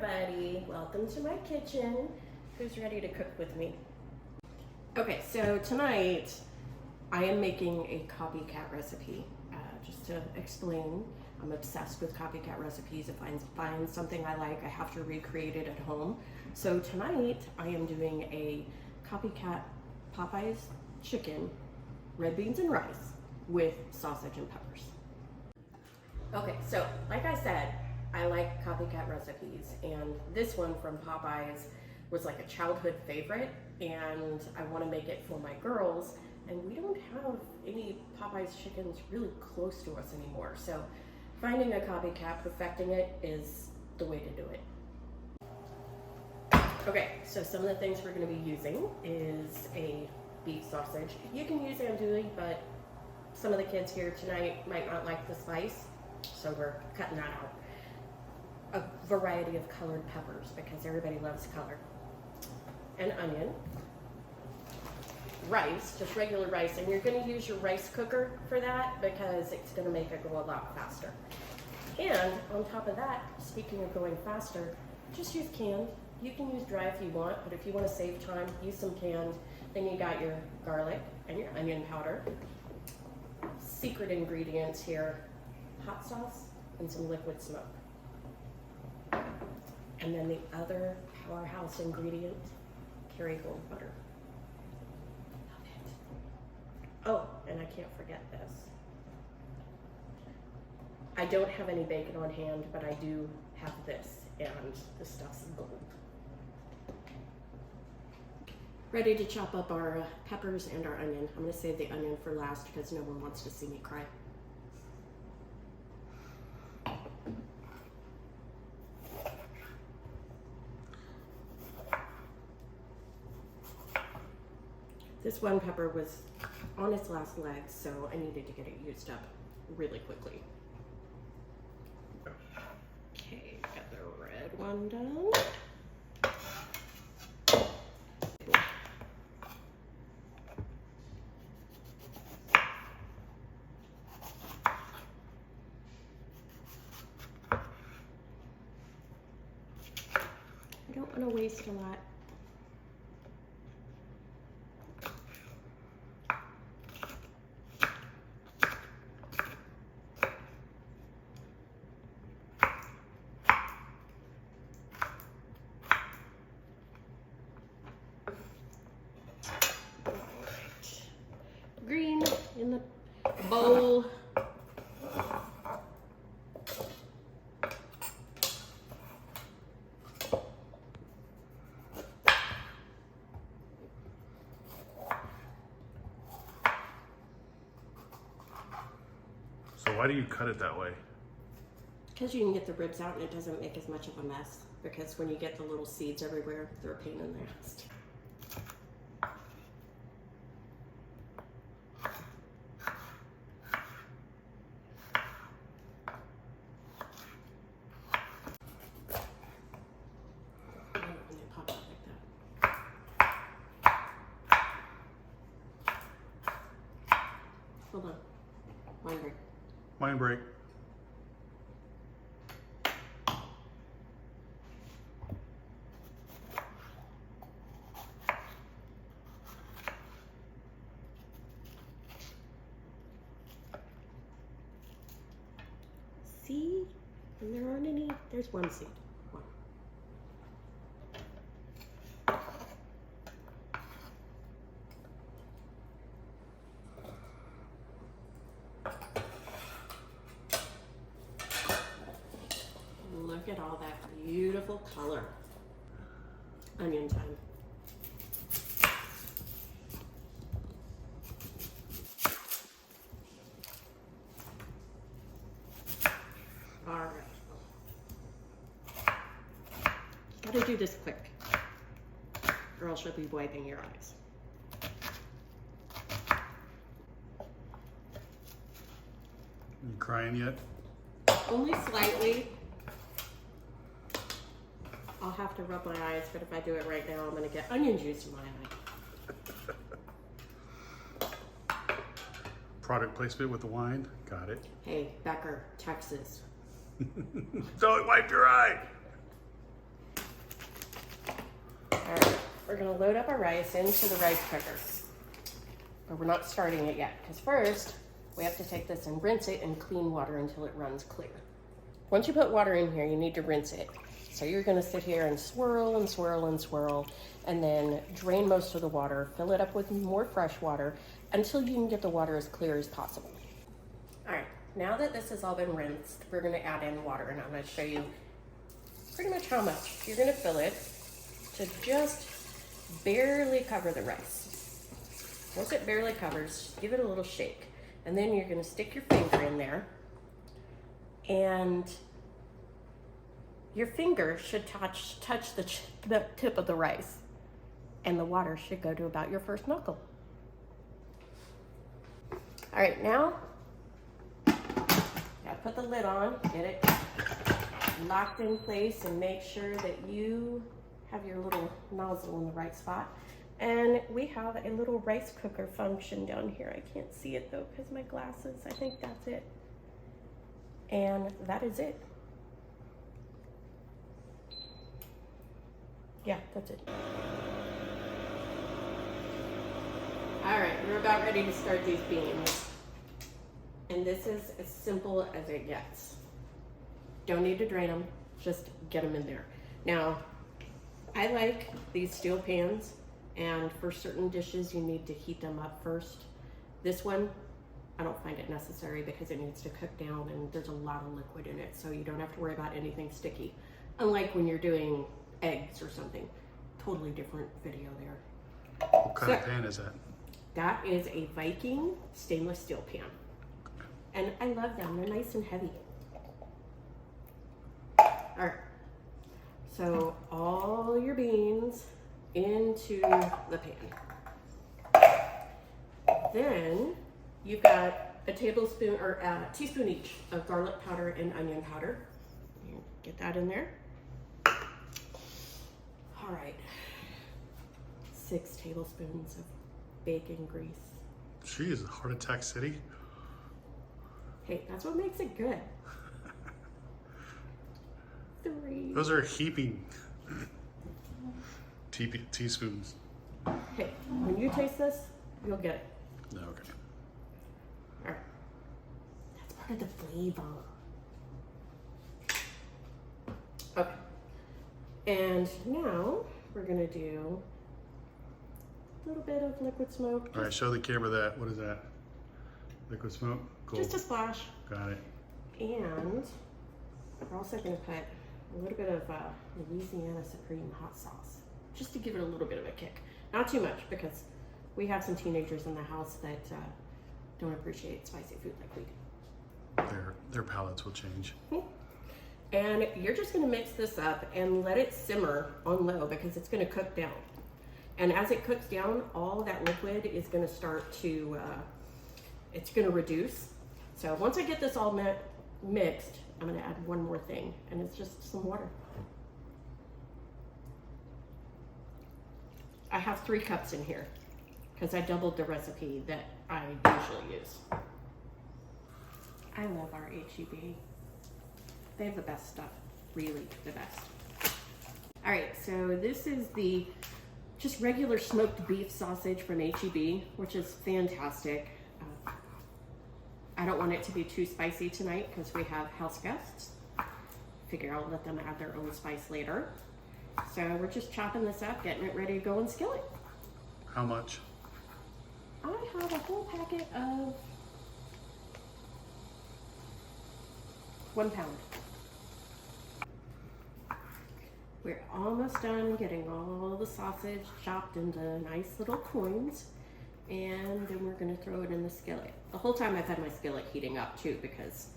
everybody, welcome to my kitchen. Who's ready to cook with me? Okay, so tonight I am making a copycat recipe. Just to explain, I'm obsessed with copycat recipes. If I find something I like, I have to recreate it at home. So tonight I am doing a copycat Popeyes chicken, red beans and rice with sausage and peppers. Okay, so like I said, I like copycat recipes, and this one from Popeyes was like a childhood favorite, and I want to make it for my girls, and we don't have any Popeyes chickens really close to us anymore, so finding a copycat, perfecting it is the way to do it. Okay, so some of the things we're going to be using is a beef sausage. You can use andouille, but some of the kids here tonight might not like the spice, so we're cutting that out. A variety of colored peppers because everybody loves color. An onion. Rice, just regular rice, and you're going to use your rice cooker for that because it's going to make it go a lot faster. And on top of that, speaking of going faster, just use canned. You can use dry if you want, but if you want to save time, use some canned. Then you got your garlic and your onion powder. Secret ingredients here, hot sauce and some liquid smoke. And then the other powerhouse ingredient, Kerrygold butter. Love it. Oh, and I can't forget this. I don't have any bacon on hand, but I do have this, and this stuff's gold. Ready to chop up our peppers and our onion. I'm gonna save the onion for last because no one wants to see me cry. This one pepper was on its last legs, so I needed to get it used up really quickly. Okay, got the red one done. I don't want to waste a lot. Green in the bowl. So why do you cut it that way? Because you can get the ribs out and it doesn't make as much of a mess. Because when you get the little seeds everywhere, they're a pain in the ass. Hold on. Wine break. Wine break. See? And there aren't any. There's one seed. One. Look at all that beautiful color. Onion time. All right. Gotta do this quick, or else you'll be wiping your eyes. You crying yet? Only slightly. I'll have to rub my eyes, but if I do it right now, I'm gonna get onion juice in my eye. Product placement with the wine. Got it. Hey, Becker, Texas. Don't wipe your eye. we're gonna load up our rice into the rice cooker. But we're not starting it yet, because first, we have to take this and rinse it in clean water until it runs clear. Once you put water in here, you need to rinse it. So you're gonna sit here and swirl and swirl and swirl, and then drain most of the water, fill it up with more fresh water, until you can get the water as clear as possible. All right, now that this has all been rinsed, we're gonna add in water, and I'm gonna show you pretty much how much. You're gonna fill it to just barely cover the rice. Once it barely covers, give it a little shake. And then you're gonna stick your finger in there, and your finger should touch the tip of the rice, and the water should go to about your first knuckle. All right, now, gotta put the lid on, get it locked in place, and make sure that you have your little nozzle in the right spot. And we have a little rice cooker function down here. I can't see it though because my glasses. I think that's it. And that is it. Yeah, that's it. All right, we're about ready to start these beans. And this is as simple as it gets. Don't need to drain them, just get them in there. Now, I like these steel pans, and for certain dishes, you need to heat them up first. This one, I don't find it necessary because it needs to cook down and there's a lot of liquid in it, so you don't have to worry about anything sticky. Unlike when you're doing eggs or something. Totally different video there. What kind of pan is that? That is a Viking stainless steel pan. And I love them, they're nice and heavy. All right, so all your beans into the pan. Then you've got a tablespoon or a teaspoon each of garlic powder and onion powder. And get that in there. All right, 6 tablespoons of bacon grease. Jeez, heart attack city. Hey, that's what makes it good. 3. Those are heaping teaspoons. Hey, when you taste this, you'll get it. No, okay. All right. That's part of the flavor. Okay. And now we're gonna do a little bit of liquid smoke. All right, show the camera that. What is that? Liquid smoke? Cool. Just a splash. Got it. And we're also gonna put a little bit of Louisiana Supreme hot sauce, just to give it a little bit of a kick. Not too much, because we have some teenagers in the house that don't appreciate spicy food like we do. Their palates will change. And you're just gonna mix this up and let it simmer on low because it's gonna cook down. And as it cooks down, all that liquid is gonna start to, it's gonna reduce. So once I get this all mixed, I'm gonna add one more thing, and it's just some water. I have 3 cups in here because I doubled the recipe that I usually use. I love our H-E-B. They have the best stuff, really the best. All right, so this is the just regular smoked beef sausage from H-E-B, which is fantastic. I don't want it to be too spicy tonight because we have house guests. Figure I'll let them add their own spice later. So we're just chopping this up, getting it ready to go in skillet. How much? I have a whole packet of 1 pound. We're almost done getting all the sausage chopped into nice little coins, and then we're gonna throw it in the skillet. The whole time I've had my skillet heating up too, because,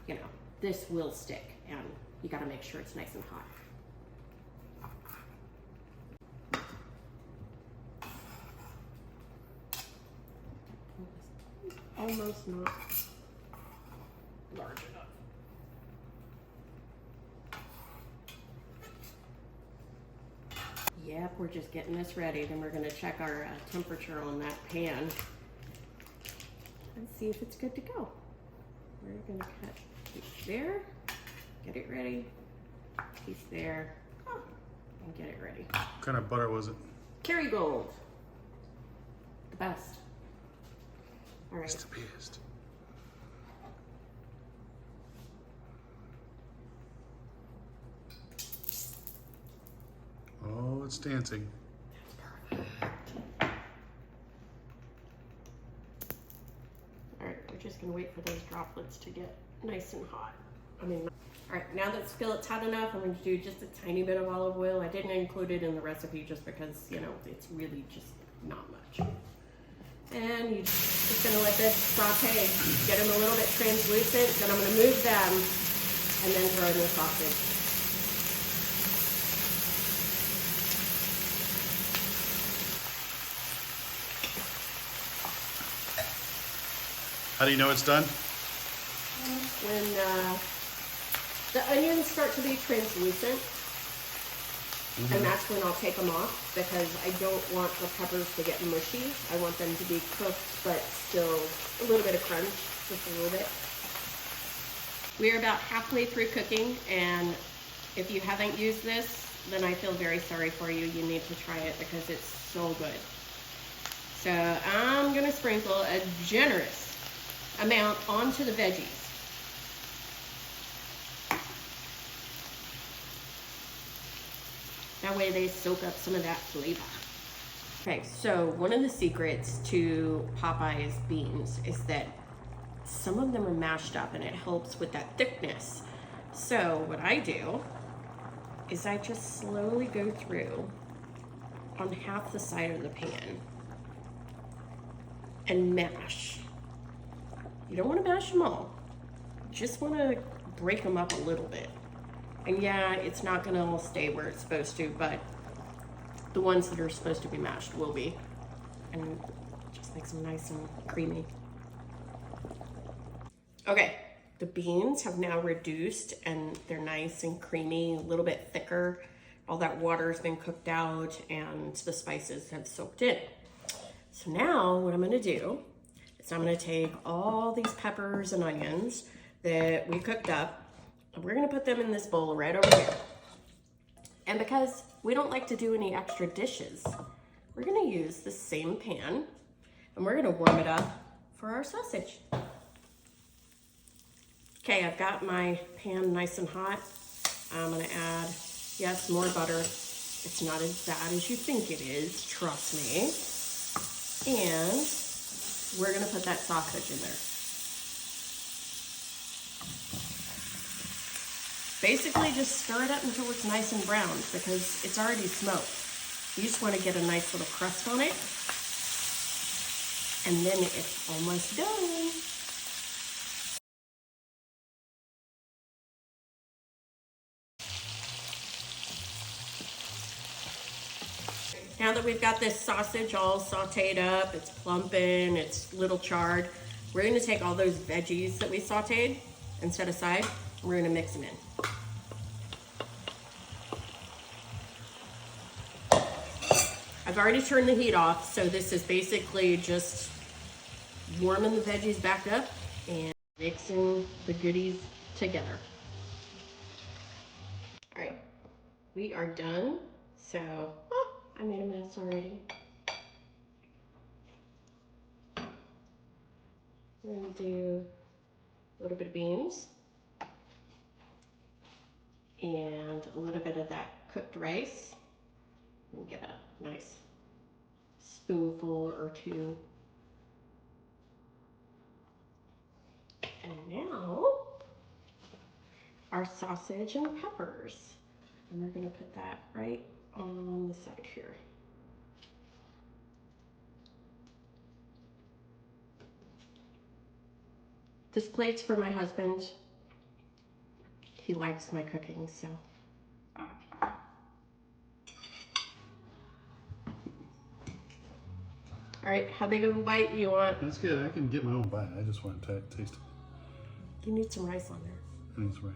you know, this will stick and you gotta make sure it's nice and hot. Almost not large enough. Yep, we're just getting this ready. Then we're gonna check our temperature on that pan and see if it's good to go. We're gonna cut a piece there, get it ready, piece there, and get it ready. What kind of butter was it? Kerrygold. The best. All right. It's the best. Oh, it's dancing. All right, we're just gonna wait for those droplets to get nice and hot. All right, now that skillet's hot enough, I'm going to do just a tiny bit of olive oil. I didn't include it in the recipe just because, you know, it's really just not much. And you're just going to let this saute, get them a little bit translucent. Then I'm going to move them and then throw in the sausage. How do you know it's done? When the onions start to be translucent, and that's when I'll take them off, because I don't want the peppers to get mushy. I want them to be cooked, but still a little bit of crunch, just a little bit. We're about halfway through cooking, and if you haven't used this, then I feel very sorry for you. You need to try it because it's so good. So I'm gonna sprinkle a generous amount onto the veggies. That way they soak up some of that flavor. Okay, so one of the secrets to Popeye's beans is that some of them are mashed up and it helps with that thickness. So what I do is I just slowly go through on half the side of the pan and mash. You don't want to mash them all. You just want to break them up a little bit. And yeah, it's not gonna all stay where it's supposed to, but the ones that are supposed to be mashed will be. And it just makes them nice and creamy. Okay, the beans have now reduced and they're nice and creamy, a little bit thicker. All that water has been cooked out and the spices have soaked in. So now what I'm gonna do is I'm gonna take all these peppers and onions that we cooked up, and we're gonna put them in this bowl right over here. And because we don't like to do any extra dishes, we're gonna use the same pan and we're gonna warm it up for our sausage. Okay, I've got my pan nice and hot. I'm gonna add, yes, more butter. It's not as bad as you think it is, trust me. And we're gonna put that sausage in there. Basically just stir it up until it's nice and brown because it's already smoked. You just want to get a nice little crust on it. And then it's almost done. Now that we've got this sausage all sauteed up, it's plumping, it's a little charred, we're going to take all those veggies that we sauteed and set aside. We're going to mix them in. I've already turned the heat off, so this is basically just warming the veggies back up and mixing the goodies together. All right, we are done. So, I made a mess already. We're gonna do a little bit of beans and a little bit of that cooked rice. And get a nice spoonful or two. And now our sausage and peppers. And we're gonna put that right on the side here. This plate's for my husband. He likes my cooking, so. All right, how big of a bite do you want? That's good. I can get my own bite. I just want to taste it. You need some rice on there. I need some rice.